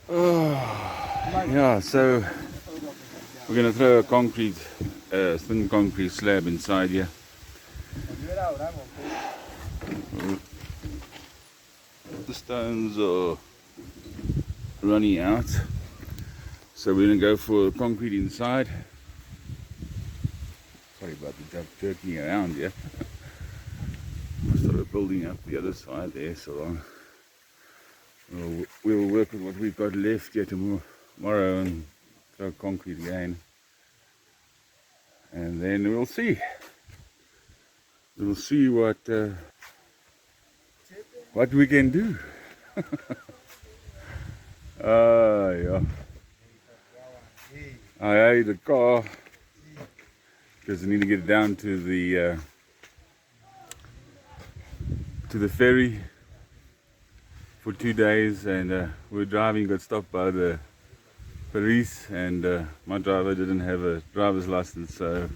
Yeah, so we're going to throw a thin concrete slab inside here. The stones are running out, so we're going to go for concrete inside. Sorry about the duck jerking around here. I started building up the other side there, so we'll work with what we've got left here tomorrow and throw concrete again, and then we'll see what we can do. Yeah. I hate the car because I need to get down to the ferry for 2 days, and we're driving, got stopped by the police, and my driver didn't have a driver's license, so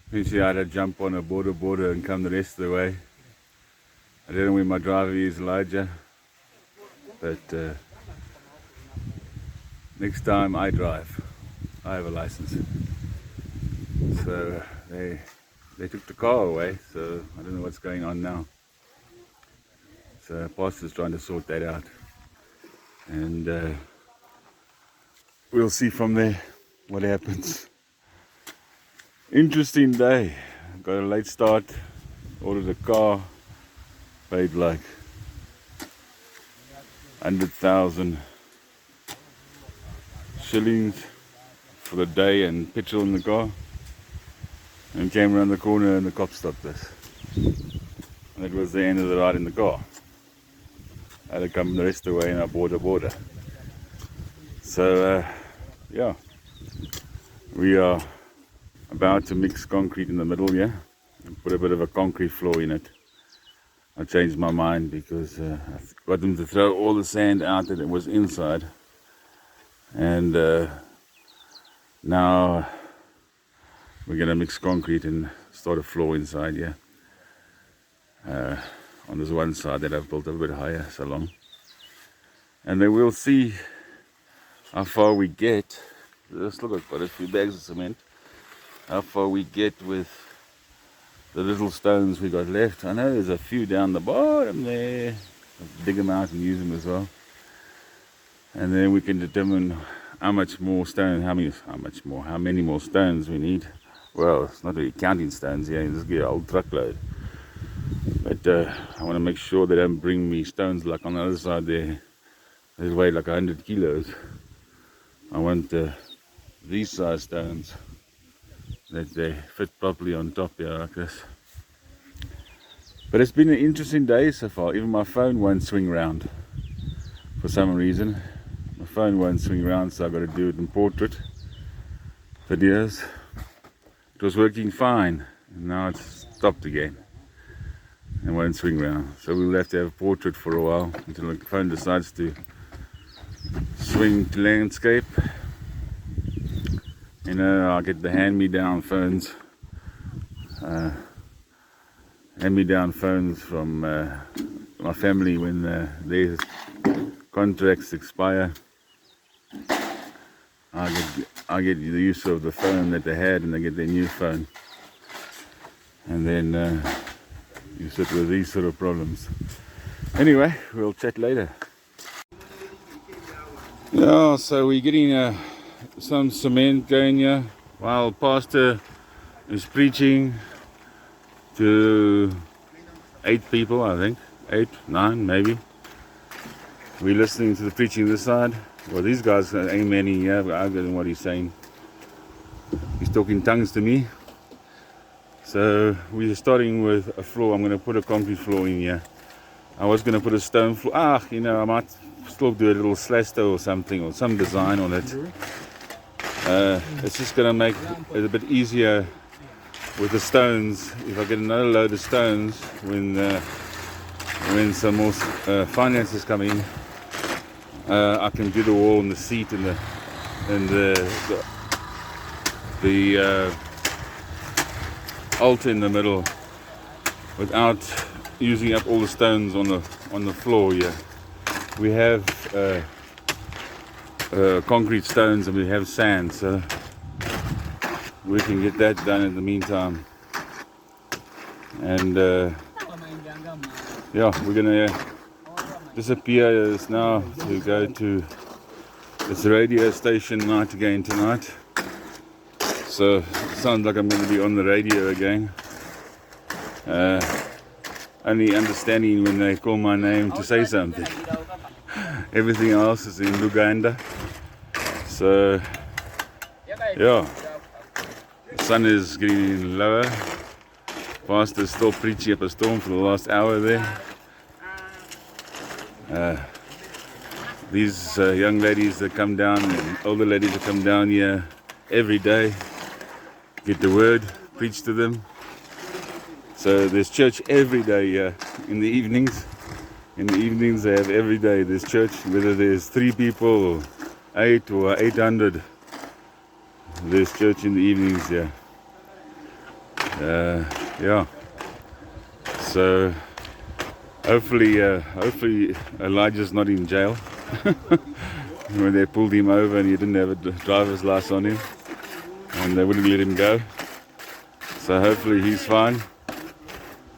eventually I had to jump on a border and come the rest of the way. I don't know where my driver is, Elijah, but next time I drive, I have a license. So they took the car away, so I don't know what's going on now. So Pastor's trying to sort that out, and we'll see from there what happens. Interesting day. Got a late start, ordered a car, paid like 100,000 shillings for the day and petrol in the car, and came around the corner and the cops stopped us. And that was the end of the ride in the car. I had to come the rest of the way in our border. So yeah, we are about to mix concrete in the middle here and put a bit of a concrete floor in it. I changed my mind because I got them to throw all the sand out that was inside, and now we're going to mix concrete and start a floor inside here. On this one side that I've built a bit higher, so long. And then we'll see how far we get. Let's look at quite a few bags of cement. How far we get with the little stones we got left. I know there's a few down the bottom there. I'll dig them out and use them as well. And then we can determine how much more stone, how many more stones we need. Well, it's not really counting stones here, just get a whole truckload. But I want to make sure they don't bring me stones like on the other side there. They weigh like 100 kilos. I want these size stones, that they fit properly on top here like this. But it's been an interesting day so far. Even my phone won't swing round for some reason. My phone won't swing round, so I've got to do it in portrait videos. It was working fine, and now it's stopped again and won't swing round. So we'll have to have a portrait for a while until the phone decides to swing to landscape. You know, I'll get the hand-me-down phones. Hand-me-down phones from my family when their contracts expire. I get the use of the phone that they had, and they get their new phone. And then you sit with these sort of problems. Anyway, we'll chat later. Yeah, so we're getting some cement going here while Pastor is preaching to 8 people, I think. 8, 9 maybe. We're listening to the preaching this side. Well, these guys ain't many here, but I don't know what he's saying. He's talking tongues to me. So we're starting with a floor. I'm going to put a concrete floor in here. I was going to put a stone floor. I might still do a little slaster or something, or some design on it. It's just going to make it a bit easier with the stones. If I get another load of stones when some more finances come in, I can do the wall and the seat and the altar in the middle without using up all the stones on the floor here. We have concrete stones and we have sand, so we can get that done in the meantime. And yeah, we're gonna disappear just now to go to this radio station night again tonight. So it sounds like I'm going to be on the radio again. Only understanding when they call my name to say something. Everything else is in Uganda. So yeah, the sun is getting lower. Pastor's still preaching up a storm for the last hour there. These young ladies that come down and older ladies that come down here every day, get the word, preach to them. So there's church every day here in the evenings. In the evenings they have every day there's church, whether there's 3 people or 8 or 800. There's church in the evenings here. Yeah. So hopefully Elijah's not in jail. When they pulled him over and he didn't have a driver's license on him and they wouldn't let him go. So hopefully he's fine.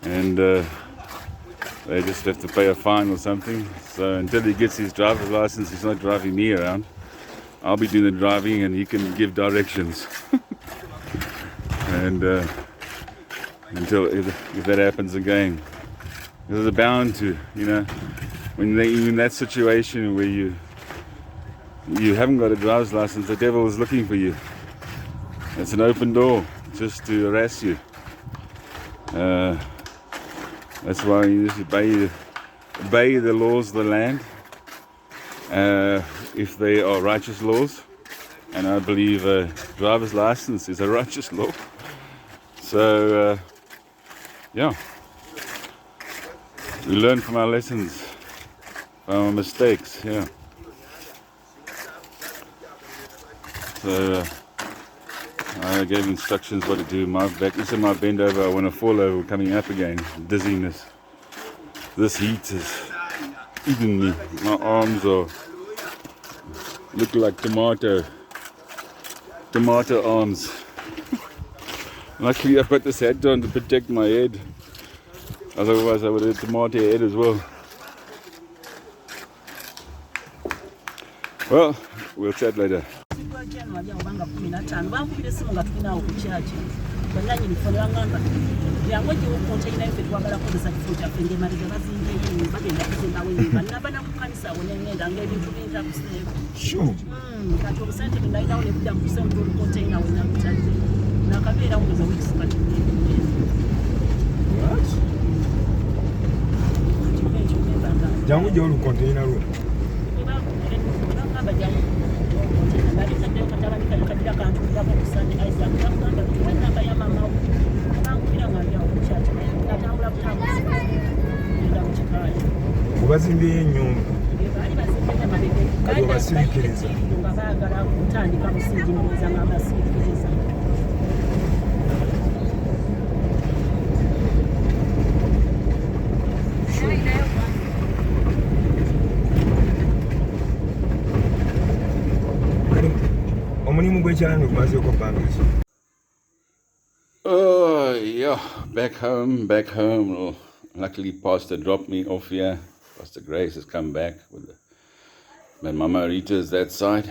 And they just have to pay a fine or something. So until he gets his driver's license, he's not driving me around. I'll be doing the driving and he can give directions. And until if that happens again, they're bound to, when they're in that situation where you haven't got a driver's license, the devil is looking for you. It's an open door just to harass you. That's why you just obey the laws of the land, if they are righteous laws. And I believe a driver's license is a righteous law. So, yeah. We learn from our lessons, from our mistakes, yeah. So I gave instructions what to do. My back, each time I bend over, I want to fall over, coming up again. Dizziness. This heat is eating me. My arms are look like tomato arms. Luckily, I've got this hat on to protect my head. Otherwise, I would have a tomato head as well. Well, we'll chat later. Sure. Jangu jolu container room. Kubazimbiye ennyumba. Kati obasirikiriza. Oh yeah, back home. Well, luckily Pastor dropped me off here. Pastor Grace has come back with my Mama Rita's that side.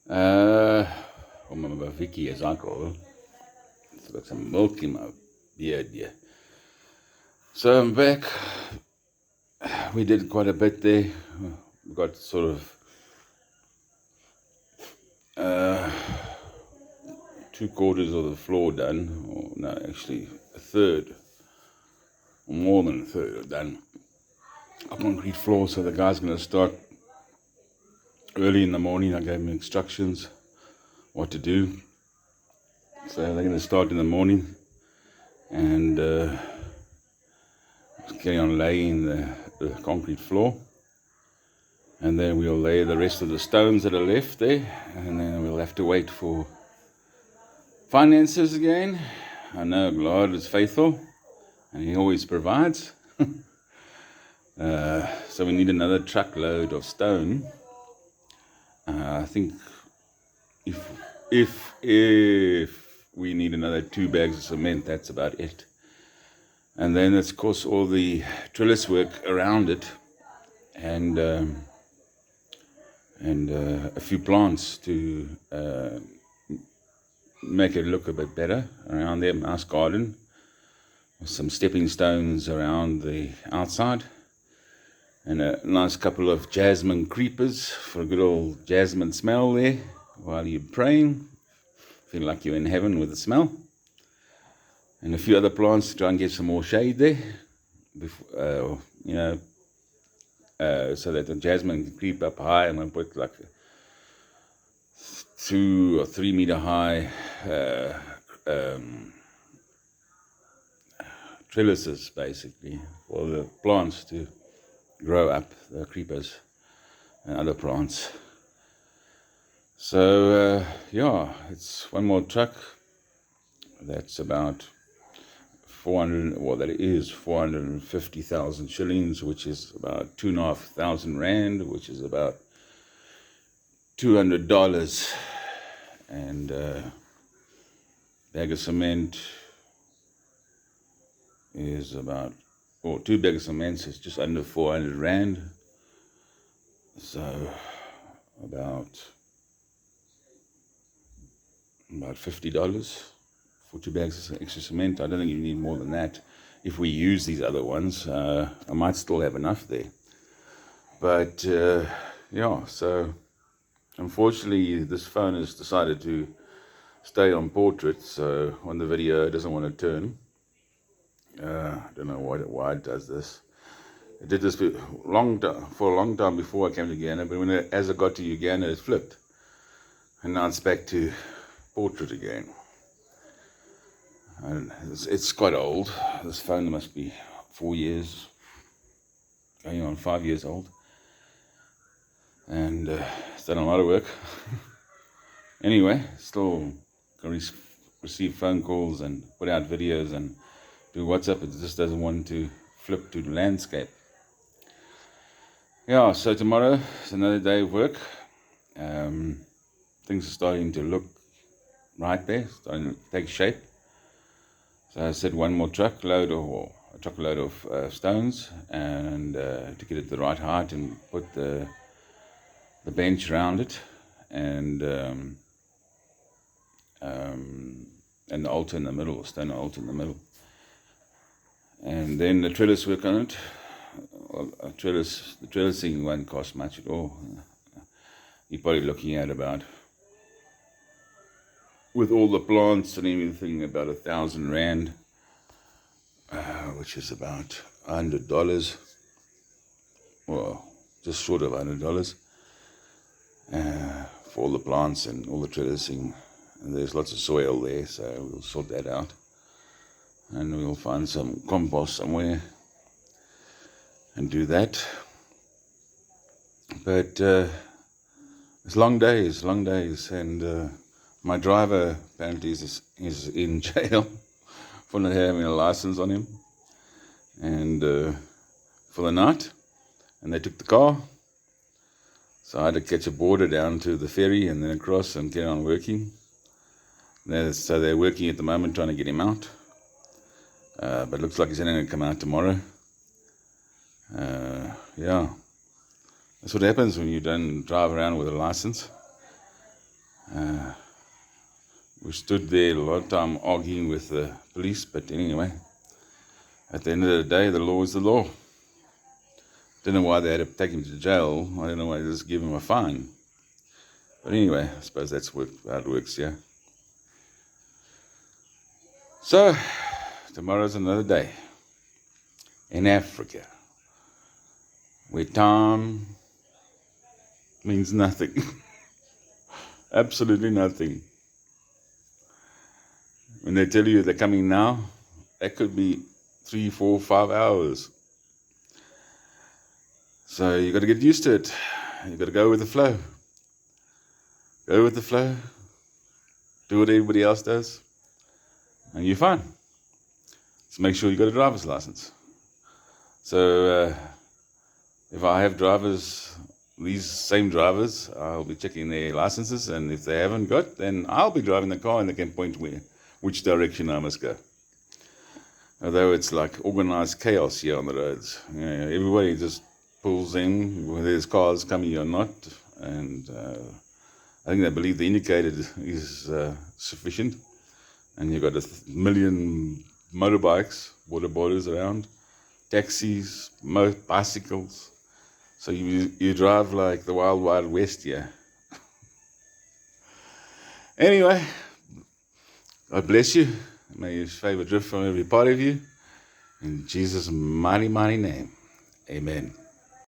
Or Mama Vicky as I call her. It's got some milk in my beard here. So I'm back. We did quite a bit there. We got sort of 2/4 of the floor done, or no, actually a third, or more than a third done. A concrete floor, so the guy's going to start early in the morning. I gave him instructions what to do. So they're going to start in the morning and carry on laying the concrete floor. And then we'll lay the rest of the stones that are left there, and then we'll have to wait for finances again. I know God is faithful and He always provides. So we need another truckload of stone I think if we need another 2 bags of cement, that's about it. And then, of course, all the trellis work around it, and a few plants to make it look a bit better around there. Nice garden with some stepping stones around the outside, and a nice couple of jasmine creepers for a good old jasmine smell there while you're praying. Feel like you're in heaven with the smell. And a few other plants to try and get some more shade there, before, so that the jasmine can creep up high. I'm going to put like 2 or 3 meter high trellises, basically, for the plants to grow up, the creepers and other plants. So, it's one more truck. That's about 450,000 shillings, which is about 2,500 rand, which is about $200. And bag of cement is about, 2 bags of cement is just under 400 rand. So about $50 for 2 bags of extra cement. I don't think you need more than that. If we use these other ones, I might still have enough there. But so unfortunately this phone has decided to stay on portrait, so on the video it doesn't want to turn. I don't know why it does this. It did this for a long time before I came to Uganda, but as I got to Uganda it flipped, and now it's back to portrait again. And it's quite old. This phone must be 4 years, going on 5 years old, and it's done a lot of work. Anyway, still can receive phone calls and put out videos and do WhatsApp. It just doesn't want to flip to the landscape. Yeah, so tomorrow is another day of work. Things are starting to look right there, starting to take shape. So I said one more truckload of stones, and to get it the right height and put the bench around it, and the altar in the middle, stone altar in the middle, and then the trellis work on it. The trellising won't cost much at all. You're probably looking at about, with all the plants and everything, about 1,000 rand, which is about $100, well, just short of $100, for all the plants and all the trellising. And there's lots of soil there, so we'll sort that out, and we'll find some compost somewhere and do that. But it's long days, and my driver apparently is in jail for not having a license on him, and for the night, and they took the car, so I had to catch a boarder down to the ferry and then across and get on working. So they're working at the moment trying to get him out, but it looks like he's only going to come out tomorrow. That's what happens when you don't drive around with a license. We stood there a lot of time arguing with the police, but anyway, at the end of the day, the law is the law. Don't know why they had to take him to jail. I don't know why they just give him a fine. But anyway, I suppose that's how it works, yeah. So, tomorrow's another day in Africa, where time means nothing. Absolutely nothing. When they tell you they're coming now, that could be 3, 4, 5 hours. So you got to get used to it. You got to go with the flow. Go with the flow. Do what everybody else does, and you're fine. So make sure you got a driver's license. So if I have drivers these same drivers, I'll be checking their licenses, and if they haven't got, then I'll be driving the car and they can point which direction I must go. Although it's like organized chaos here on the roads. Everybody just pulls in, whether there's cars coming or not, and I think they believe the indicator is sufficient, and you've got a million motorbikes, water borders around, taxis, bicycles, so you drive like the wild, wild west here. Anyway, God bless you. May His favor drift from every part of you. In Jesus' mighty, mighty name, amen.